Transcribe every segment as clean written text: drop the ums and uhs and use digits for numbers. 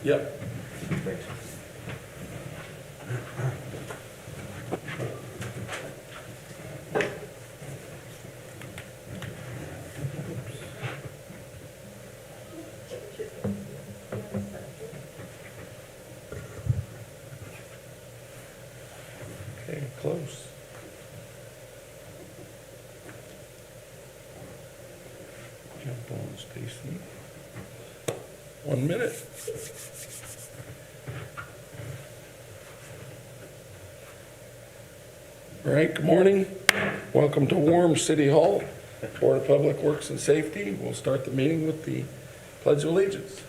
Yep. Thanks. Okay, close. Jump on, Stacy. 1 minute. All right, good morning. Welcome to Warm City Hall, Board of Public Works and Safety. We'll start the meeting with the Pledge of Allegiance.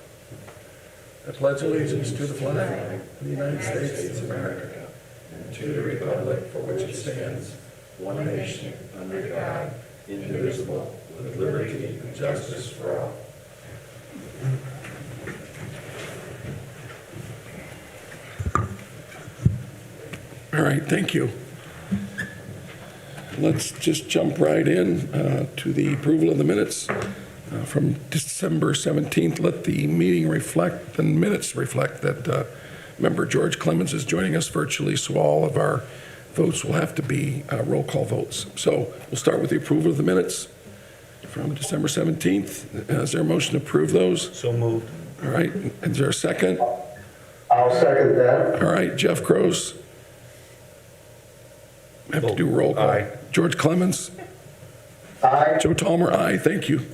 I pledge allegiance to the flag of the United States of America, and to the republic for which it stands, one nation, under God, indivisible, with liberty and justice for all. All right, thank you. Let's just jump right in to the approval of the minutes from December 17th. Let the meeting reflect, the minutes reflect that member George Clemens is joining us virtually, so all of our votes will have to be roll call votes. So we'll start with the approval of the minutes from December 17th. Is there a motion to approve those? So moved. All right, is there a second? I'll second that. All right, Jeff Gross. Have to do roll call. Aye. George Clemens. Aye. Joe Talmer, aye. Thank you.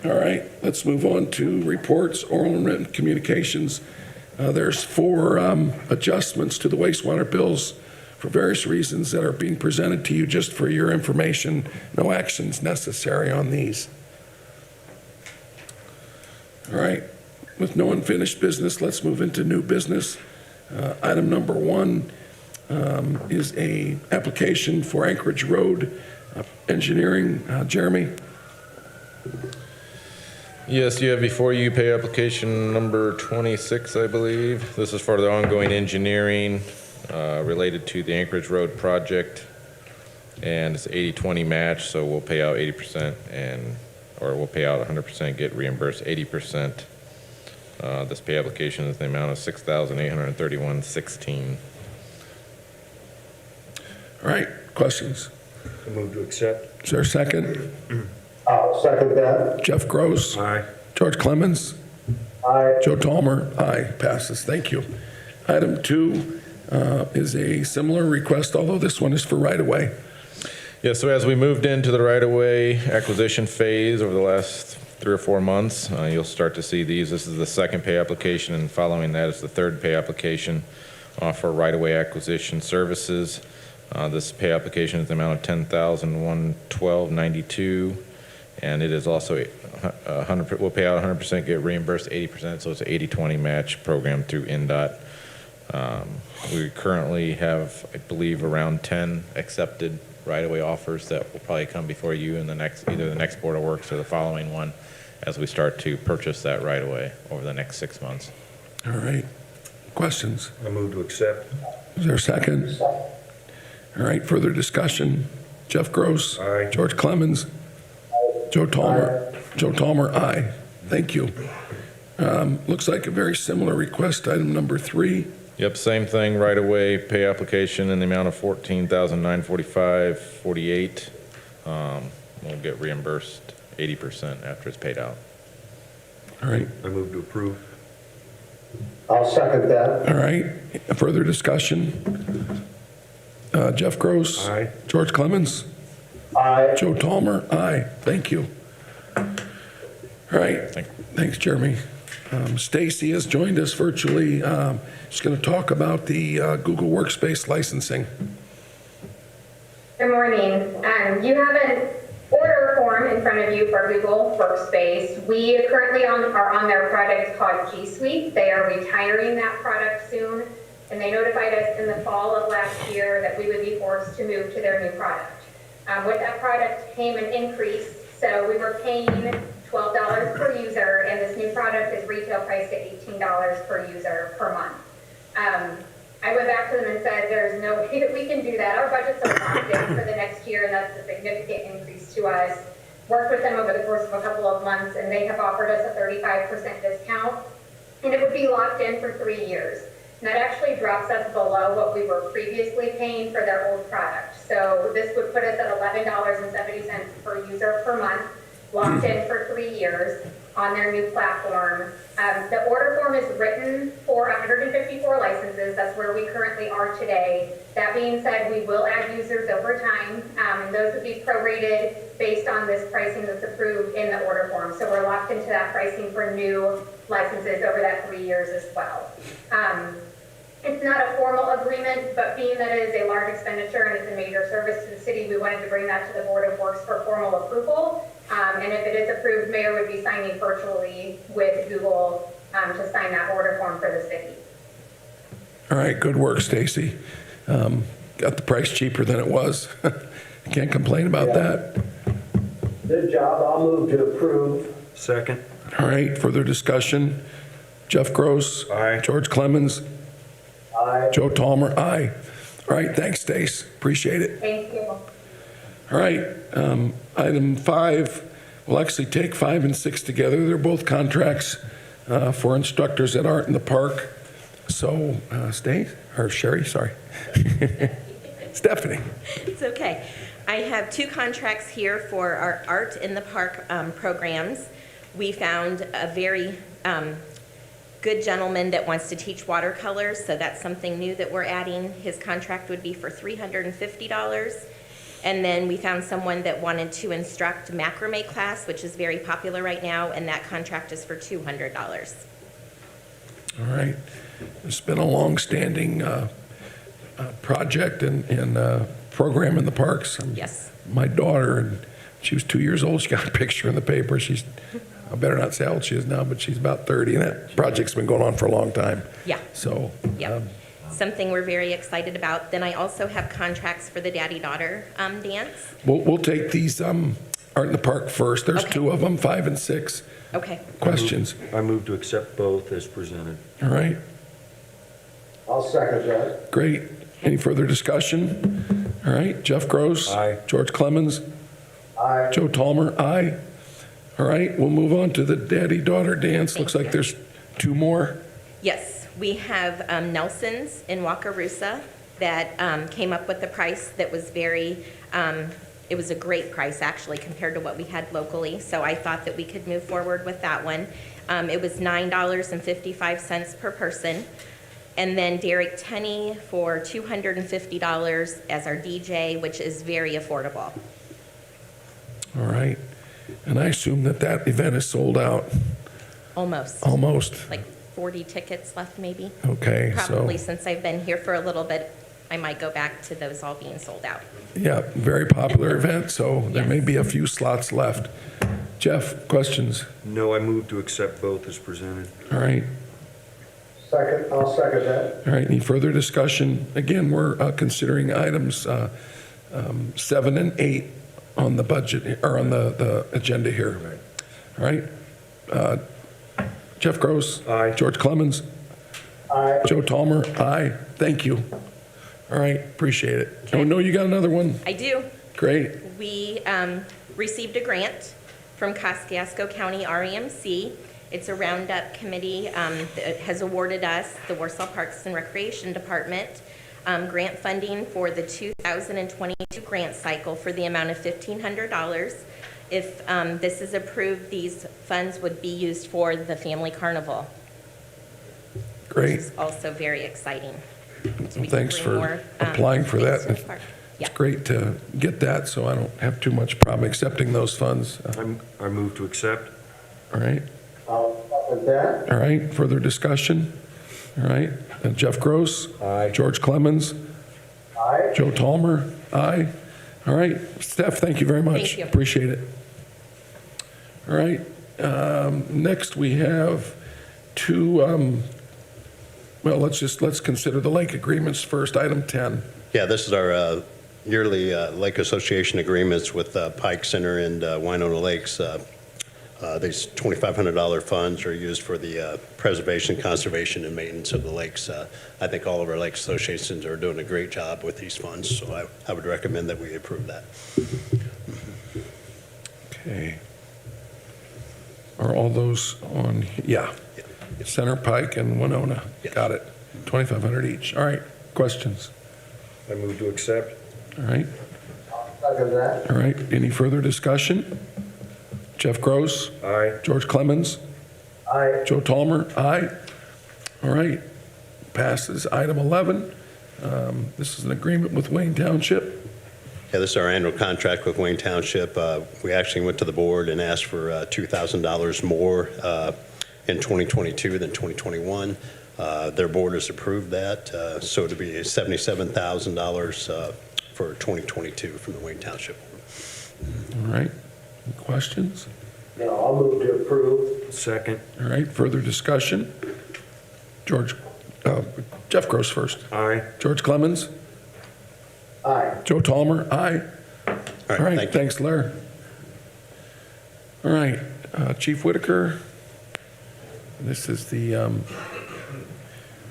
All right, let's move on to reports, oral and written communications. There's 4 adjustments to the wastewater bills for various reasons that are being presented to you just for your information. No actions necessary on these. All right, with no unfinished business, let's move into new business. Item number 1 is a application for Anchorage Road engineering. Jeremy? Yes, you have before you pay application number 26, I believe. This is for the ongoing engineering related to the Anchorage Road project. And it's 80-20 match, so we'll pay out 80% or we'll pay out 100%, get reimbursed 80%. This pay application is the amount of $6,831.16. All right, questions? So moved to accept. Is there a second? I'll second that. Jeff Gross? Aye. George Clemens? Aye. Joe Talmer? Aye, passes. Thank you. Item 2 is a similar request, although this one is for right-of-way. Yeah, so as we moved into the right-of-way acquisition phase over the last 3 or 4 months, you'll start to see these. This is the second pay application, and following that is the third pay application for right-of-way acquisition services. This pay application is the amount of $10,112.92, and it is also 100. We'll pay out 100%, get reimbursed 80%. So it's an 80-20 match program through NDOT. We currently have, I believe, around 10 accepted right-of-way offers that will probably come before you in the next, either the next Board of Works or the following one, as we start to purchase that right-of-way over the next 6 months. All right, questions? I move to accept. Is there a second? All right, further discussion. Jeff Gross? Aye. George Clemens? Joe Talmer? Joe Talmer, aye. Thank you. Looks like a very similar request, item number 3. Yep, same thing, right-of-way pay application in the amount of $14,945.48. We'll get reimbursed 80% after it's paid out. All right, I move to approve. I'll second that. all right. Further discussion. Jeff Gross? Aye. George Clemens? Aye. Joe Talmer? Aye. Thank you. All right. Thanks, Jeremy. Stacy has joined us virtually. She's going to talk about the Google Workspace licensing. Good morning. You have an order form in front of you for Google Workspace. We currently are on their product called G Suite. They are retiring that product soon, and they notified us in the fall of last year that we would be forced to move to their new product. With that product came an increase, so we were paying $12 per user, and this new product is retail priced at $18 per user per month. I went back to them and said, there's no way that we can do that. Our budgets are locked in for the next year, and that's a significant increase to us. Worked with them over the course of a couple of months, and they have offered us a 35% discount and it would be locked in for 3 years. And that actually drops us below what we were previously paying for their old product. So this would put us at $11.70 per user per month, locked in for 3 years on their new platform. The order form is written for 154 licenses. That's where we currently are today. That being said, we will add users over time, and those would be prorated based on this pricing that's approved in the order form. So we're locked into that pricing for new licenses over that 3 years as well. It's not a formal agreement, but being that it is a large expenditure and it's a major service to the city, we wanted to bring that to the Board of Works for formal approval. And if it is approved, Mayor would be signing virtually with Google to sign that order form for the city. All right, good work, Stacy. Got the price cheaper than it was. Can't complain about that. Good job. I'll move to approve. Second. All right, further discussion? Jeff Gross. Aye. George Clemens. Aye. Joe Tolmer, aye. All right, thanks, Stace. Appreciate it. Thank you. All right, item 5, we'll actually take 5 and 6 together. They're both contracts for instructors at Art in the Park. So, Stace, or Sherry, sorry. Stephanie. It's okay. I have 2 contracts here for our Art in the Park programs. We found a very good gentleman that wants to teach watercolors, so that's something new that we're adding. His contract would be for $350. And then we found someone that wanted to instruct macrame class, which is very popular right now, and that contract is for $200. All right. It's been a long-standing project and program in the parks. Yes. My daughter, and she was 2 years old, she got a picture in the paper. I better not say how old she is now, but she's about 30, and that project's been going on for a long time. Yeah. So, Yep. Something we're very excited about. Then I also have contracts for the daddy-daughter dance. we'll take these Art in the Park first. There's Okay. 2 of them, 5 and 6. Okay. Questions? I move to accept both as presented. All right, I'll second that. great. Any further discussion? All right, Jeff Gross. Aye. George Clemens. Aye. Joe Tolmer, aye. All right, we'll move on to the daddy-daughter dance. Looks like there's 2 more. Yes, we have Nelson's in Wakarusa that came up with the price that was very, it was a great price actually compared to what we had locally. So I thought that we could move forward with that one. It was $9.55 per person. And then Derek Tenney for $250 as our DJ, which is very affordable. All right. And I assume that event is sold out, Almost. almost. Like 40 tickets left maybe. Okay, so, Probably since I've been here for a little bit, I might go back to those all being sold out. yeah, very popular event, so there may be a few slots left. Jeff, questions? No, I move to accept both as presented. All right. I'll second that. All right, any further discussion? Again, we're considering items 7 and 8 on the budget, or on the agenda here. All right? Jeff Gross. Aye. George Clemens. Aye. Joe Tolmer. Aye. Thank you. All right, appreciate it. Oh, no, you got another one? I do. Great. We received a grant from Kosciuszko County REMC. It's a roundup committee that has awarded us, the Warsaw Parks and Recreation Department, grant funding for the 2022 grant cycle for the amount of $1,500. If this is approved, these funds would be used for the family carnival. Great. Which is also very exciting. So we can Thanks bring for more, applying for things that. to the park. It's Yeah. great to get that, so I don't have too much problem accepting those funds. I move to accept. All right, I'll second that. all right, further discussion? All right, Jeff Gross. Aye. George Clemens. Aye. Joe Tolmer. Aye. All right, Steph, thank you very much. Thank you. Appreciate it. All right, next we have 2, well, let's consider the lake agreements first, item 10. Yeah, this is our yearly Lake Association agreements with Pike Center and Winona Lakes. These $2,500 funds are used for the preservation, conservation, and maintenance of the lakes. I think all of our lake associations are doing a great job with these funds, so I would recommend that we approve that. Okay. Are all those on, yeah. Center Pike and Winona. Yes. Got it. 2,500 each. All right, questions? I move to accept. All right, I'll second that. all right. Any further discussion? Jeff Gross, Aye. George Clemens, Aye. Joe Tolmer, aye. All right, passes. Item 11, this is an agreement with Wayne Township. Yeah, this is our annual contract with Wayne Township. We actually went to the board and asked for $2,000 more in 2022 than 2021. Their board has approved that, so it'll be $77,000 for 2022 from the Wayne Township. All right, any questions? No, I'll move to approve. Second. All right, further discussion? Jeff Gross first. Aye. George Clemens, Aye. Joe Tolmer, aye. All right, thank you. thanks, Larry. All right, Chief Whitaker, this is the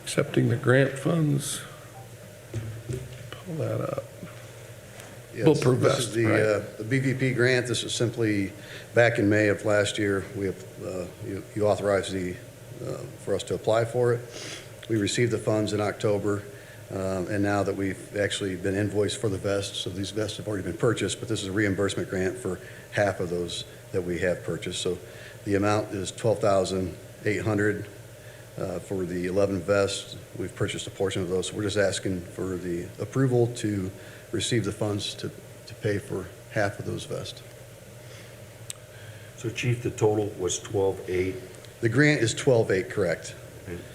accepting the grant funds. Pull that up. Yes, Bulletproof this vest, is the BVP grant. This is simply, back in May of last year, you authorized for us to apply for it. We received the funds in October, and now that we've actually been invoiced for the vests, so these vests have already been purchased, but this is a reimbursement grant for half of those that we have purchased. So the amount is $12,800 for the 11 vests. We've purchased a portion of those, so we're just asking for the approval to receive the funds to pay for half of those vests. So Chief, the total was 12,800 The grant is 12,800, correct?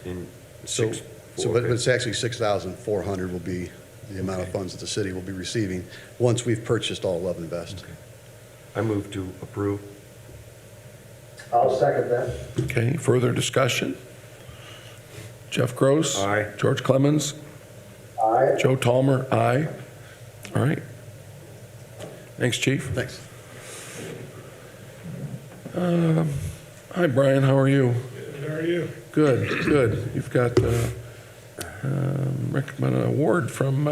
and So, 6,400. but it's actually 6,400 will be the amount of funds that the city will be receiving once we've purchased all 11 vests. I move to approve. I'll second that. Okay, further discussion? Jeff Gross. Aye. George Clemens, Aye. Joe Tolmer, aye. All right. Thanks, Chief. Thanks. Hi, Brian, how are you? How are you? Good, good. You've got recommend an award from,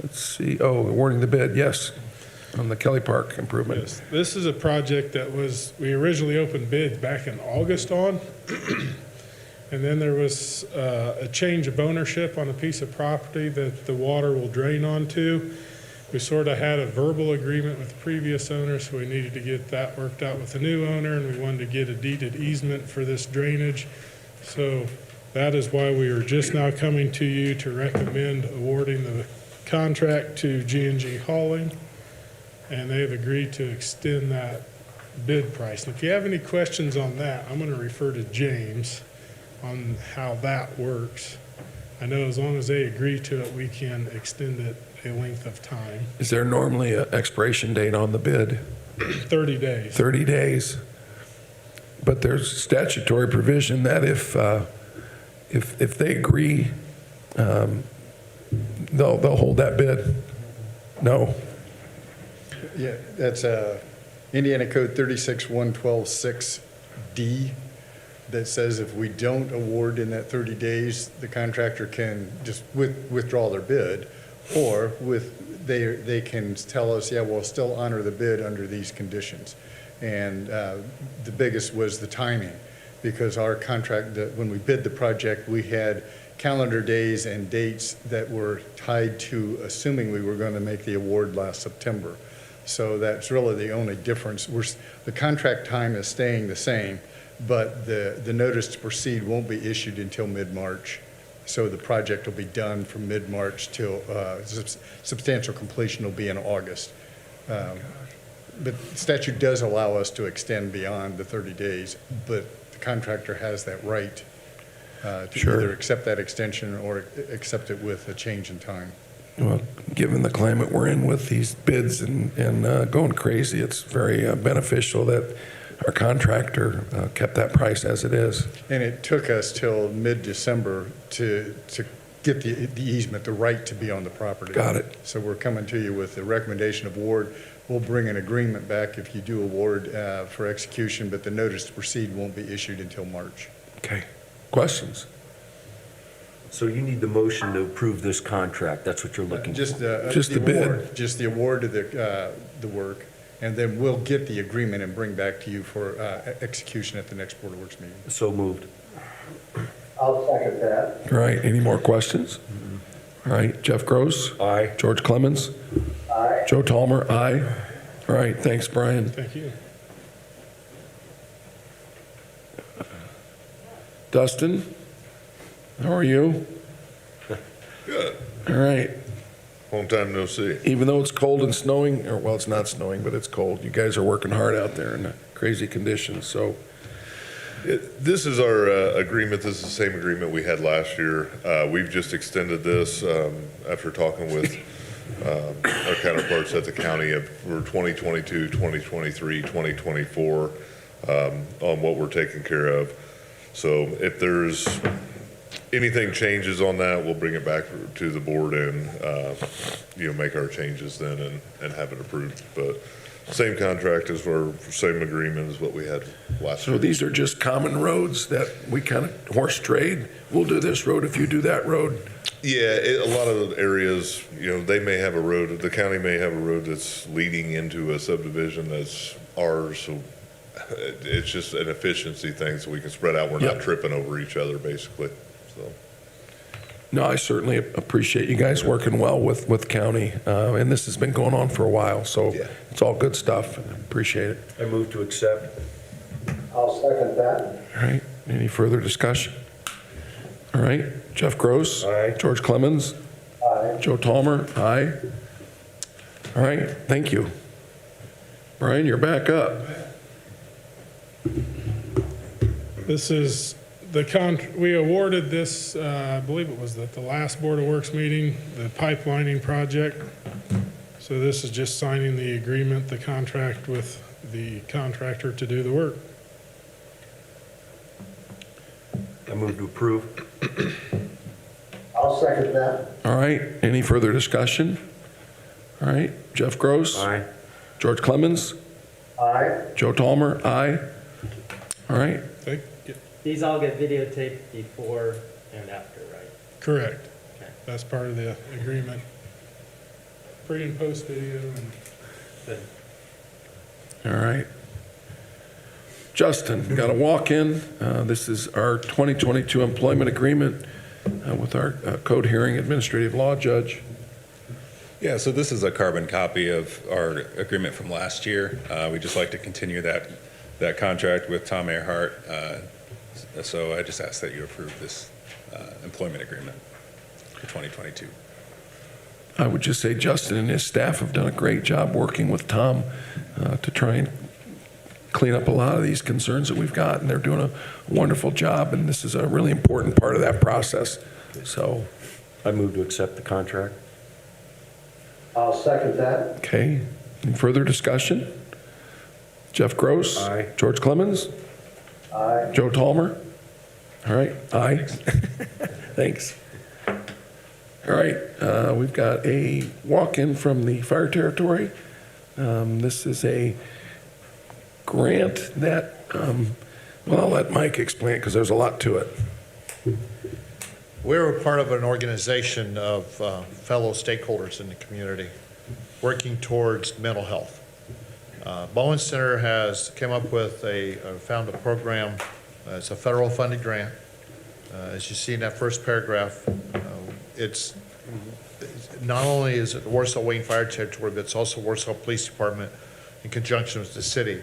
let's see, awarding the bid, yes, on the Kelly Park improvement. Yes, this is a project that we originally opened bid back in August on. And then there was a change of ownership on a piece of property that the water will drain onto. We sort of had a verbal agreement with the previous owner, so we needed to get that worked out with the new owner, and we wanted to get a deeded easement for this drainage. So that is why we are just now coming to you to recommend awarding the contract to G&G Hauling, and they've agreed to extend that bid price. And if you have any questions on that, I'm going to refer to James on how that works. I know as long as they agree to it, we can extend it a length of time, Is there normally an expiration date on the bid? 30 days. 30 days. But there's statutory provision that if they agree, they'll hold that bid. No. Yeah, that's Indiana Code 36-112-6D that says if we don't award in that 30 days, the contractor can just withdraw their bid, or they can tell us, yeah, we'll still honor the bid under these conditions. And the biggest was the timing, because our contract, when we bid the project, we had calendar days and dates that were tied to assuming we were going to make the award last September. So that's really the only difference. The contract time is staying the same, but the notice to proceed won't be issued until mid-March. So the project will be done from mid-March till substantial completion will be in August. But statute does allow us to extend beyond the 30 days, but the contractor has that right to Sure. either accept that extension or accept it with a change in time. Well, given the climate we're in with these bids and going crazy, it's very beneficial that our contractor kept that price as it is. And it took us till mid-December to get the easement, the right to be on the property. Got it. So we're coming to you with the recommendation of award. We'll bring an agreement back if you do award for execution, but the notice to proceed won't be issued until March. Okay. Questions? So you need the motion to approve this contract. That's what you're looking for. Just Just the bid. award, just the award of the work. and then we'll get the agreement and bring back to you for execution at the next Board of Works meeting. So moved. I'll second that. All right, any more questions? All right, Jeff Gross, Aye. George Clemens, Aye. Joe Tolmer, aye. All right, thanks, Brian. Thank you. Dustin, how are you? Good. All right, Long time no see. even though it's cold and snowing, or well, it's not snowing, but it's cold, you guys are working hard out there in crazy conditions, so This is our agreement. This is the same agreement we had last year. We've just extended this after talking with our counterparts at the county for 2022, 2023, 2024 on what we're taking care of. So if there's anything changes on that, we'll bring it back to the board and, make our changes then and have it approved. But same contract as same agreement as what we had last So year. these are just common roads that we kind of horse trade. We'll do this road if you do that road. Yeah, a lot of the areas, they may have a road, the county may have a road that's leading into a subdivision that's ours, so it's just an efficiency thing, so we can spread out. We're not Yep. tripping over each other, basically, so. No, I certainly appreciate you guys working well with county, and this has been going on for a while, so Yeah. it's all good stuff. Appreciate it. I move to accept. I'll second that. All right, any further discussion? All right, Jeff Gross. Aye. George Clemens. Aye. Joe Tolmer, aye. All right, thank you. Brian, you're back up. This is we awarded this, I believe it was at the last Board of Works meeting, the pipelining project. So this is just signing the agreement, the contract with the contractor to do the work. I move to approve. I'll second that. All right, any further discussion? All right, Jeff Gross. Aye. George Clemens. Aye. Joe Tolmer, aye. All right, These all get videotaped before and after, right? Correct. Okay. That's part of the agreement. Pre and post video and Good. all right. Justin, got a walk-in. This is our 2022 employment agreement with our code hearing administrative law judge. Yeah, so this is a carbon copy of our agreement from last year. We'd just like to continue that contract with Tom Earhart. So I just ask that you approve this employment agreement for 2022. I would just say Justin and his staff have done a great job working with Tom to try and clean up a lot of these concerns that we've got, and they're doing a wonderful job, and this is a really important part of that process. So, I move to accept the contract. I'll second that. okay, any further discussion? Jeff Gross? Aye. George Clemens? Aye. Joe Tolmer? All right, aye. Thanks. All right, we've got a walk-in from the fire territory. This is a grant that, well, I'll let Mike explain it because there's a lot to it. We're a part of an organization of fellow stakeholders in the community working towards mental health. Bowen Center has came up with found a program. It's a federal funded grant. As you see in that first paragraph, it's not only is it the Warsaw Wayne Fire Territory, but it's also Warsaw Police Department in conjunction with the city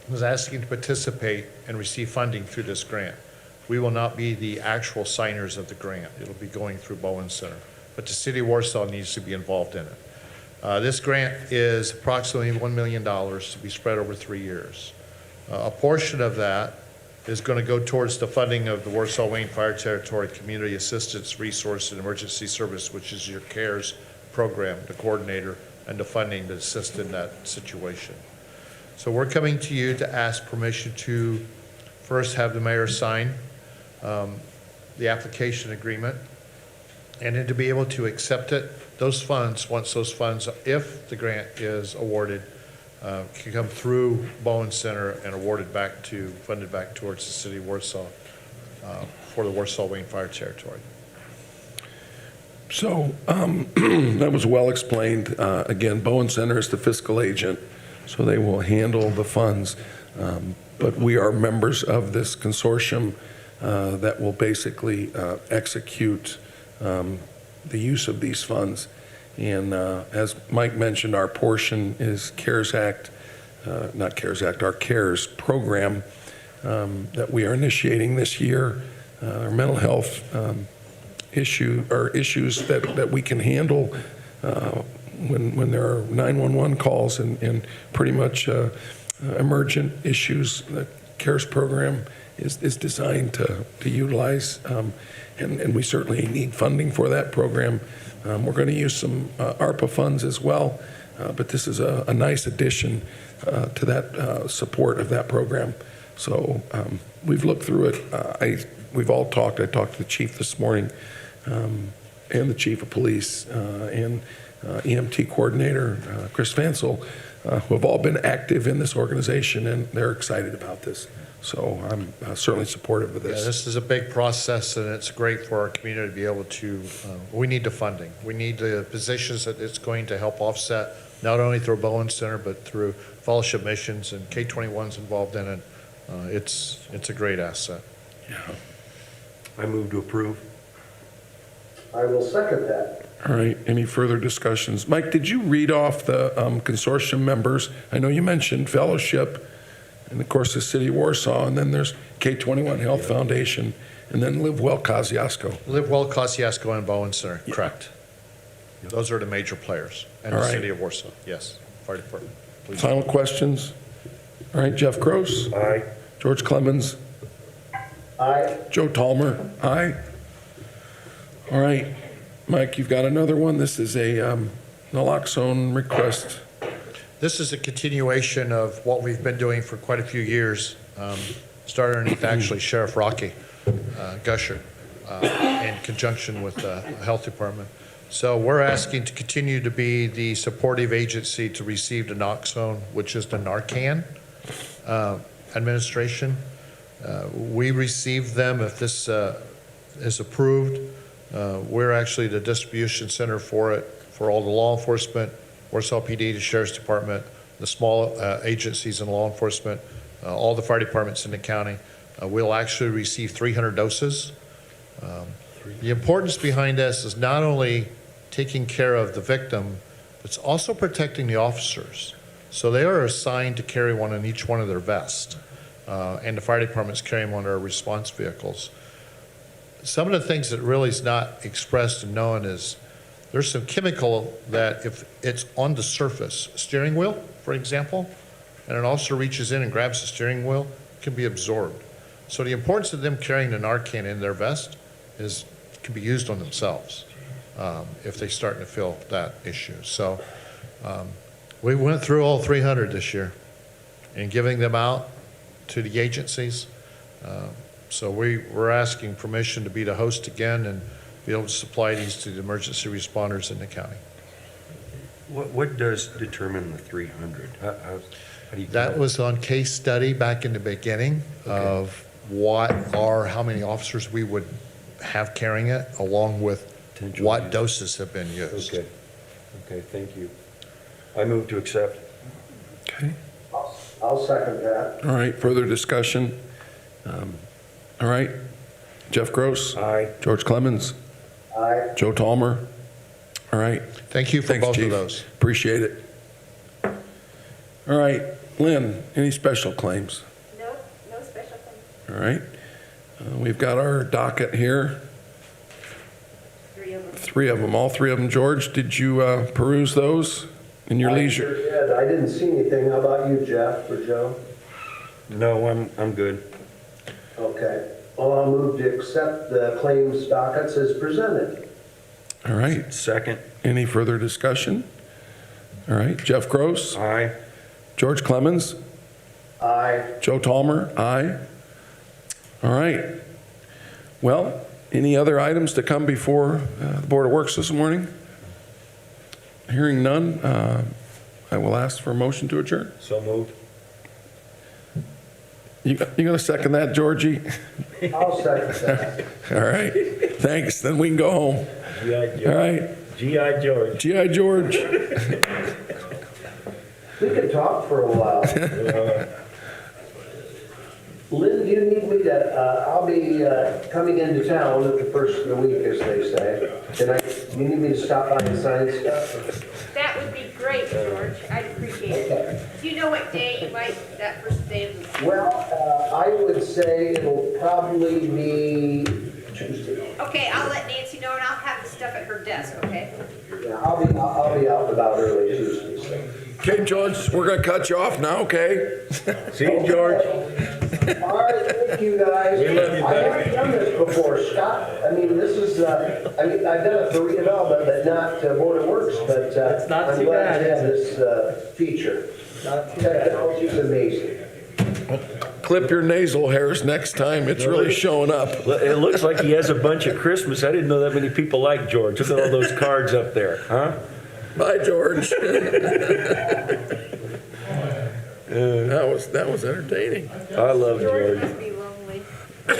was asking to participate and receive funding through this grant. We will not be the actual signers of the grant. It'll be going through Bowen Center, but the city of Warsaw needs to be involved in it. This grant is approximately $1 million to be spread over 3 years. A portion of that is going to go towards the funding of the Warsaw Wayne Fire Territory Community Assistance Resource and Emergency Service, which is your CARES program, the coordinator, and the funding to assist in that situation. So we're coming to you to ask permission to first have the mayor sign the application agreement, and then to be able to accept it. Those funds, once those funds, if the grant is awarded, can come through Bowen Center and funded back towards the city of Warsaw for the Warsaw Wayne Fire Territory. So that was well explained. Again, Bowen Center is the fiscal agent. so they will handle the funds. But we are members of this consortium that will basically execute the use of these funds. And as Mike mentioned, our portion is CARES Act, not CARES Act, our CARES program that we are initiating this year. Our mental health issues that we can handle when there are 911 calls and pretty much emergent issues. The CARES program is designed to utilize, and we certainly need funding for that program. We're going to use some ARPA funds as well, but this is a nice addition to that support of that program. So we've looked through it. We've all talked. I talked to the chief this morning and the chief of police and EMT coordinator, Chris Fansel, who have all been active in this organization, and they're excited about this. So I'm certainly supportive of this. Yeah, this is a big process, and it's great for our community to be able to, we need the funding. We need the positions that it's going to help offset, not only through Bowen Center, but through fellowship missions and K-21's involved in it. It's a great asset. Yeah. I move to approve. I will second that. All right, any further discussions? Mike, did you read off the consortium members? I know you mentioned Fellowship, and of course the City of Warsaw, and then there's K-21 Health Foundation, and then Live Well Kosciuszko. Live Well, Kosciuszko, and Bowen Center, correct. Those are the major players, and All the right. City of Warsaw, yes. Fire Department. Police. Final questions? All right, Jeff Gross? Aye. George Clemens? Aye. Joe Tallmer? Aye. All right, Mike, you've got another one. This is a naloxone request. This is a continuation of what we've been doing for quite a few years, started underneath actually Sheriff Rocky Gusher in conjunction with the Health Department. So we're asking to continue to be the supportive agency to receive the naloxone, which is the Narcan administration. We receive them if this is approved. We're actually the distribution center for it, for all the law enforcement, Warsaw PD, the Sheriff's Department, the small agencies in law enforcement, all the fire departments in the county. We'll actually receive 300 doses. The importance behind this is not only taking care of the victim, but it's also protecting the officers. So they are assigned to carry one in each one of their vests, and the fire department's carrying one of their response vehicles. Some of the things that really is not expressed and known is there's some chemical that if it's on the surface, steering wheel, for example, and an officer reaches in and grabs the steering wheel, it can be absorbed. So the importance of them carrying the Narcan in their vest is can be used on themselves if they start to feel that issue. So we went through all 300 this year and giving them out to the agencies. So we're asking permission to be the host again and be able to supply these to the emergency responders in the county. What does determine the 300? How do you? That was on case study back in the beginning of how many officers we would have carrying it, along with Potential what use. doses have been used. Okay, thank you. I move to accept. Okay. I'll second that. All right, further discussion? All right, Jeff Gross? Aye. George Clemens? Aye. Joe Tallmer? All right. Thank you for Thanks, both Chief. of those. Appreciate it. All right, Lynn, any special claims? No special thing. All right. We've got our docket here. 3 of them. 3 of them, all 3 of them. George, did you peruse those in your I leisure? sure did. I didn't see anything. How about you, Jeff or Joe? No, I'm good. Okay. Well, I'll move to accept the claims dockets as presented. All right. Second. Any further discussion? All right, Jeff Gross? Aye. George Clemens? Aye. Joe Tallmer? Aye. All right. Well, any other items to come before the Board of Works this morning? Hearing none, I will ask for a motion to adjourn. So moved. You going to second that, Georgie? I'll second that. All right. Thanks. Then we can go home. G.I. George. All right. G.I. George. G.I. George. We could talk for a while. Lynn, do you need me to, I'll be coming into town at the first of the week, as they say. You need me to stop by and sign stuff? That would be great, George. I'd appreciate it. Do you know what day you might, that first day of the... Well, I would say it'll probably be Tuesday. Okay, I'll let Nancy know and I'll have the stuff at her desk, okay? Yeah, I'll be out and about early Tuesday, so. Okay, George, we're gonna cut you off now, okay? See you, George. All right, thank you, guys. We love you, I haven't done this before, Scott. I mean, this is, I've done it for redevelopment, but not Board of Works, but It's not I'm too glad bad, to have is this feature. Not too bad. Technology's amazing. Clip your nasal hairs next time. It's really showing up. It looks like he has a bunch at Christmas. I didn't know that many people like George. Look at all those cards up there, huh? Bye, George. That was entertaining. I love George George. must be lonely.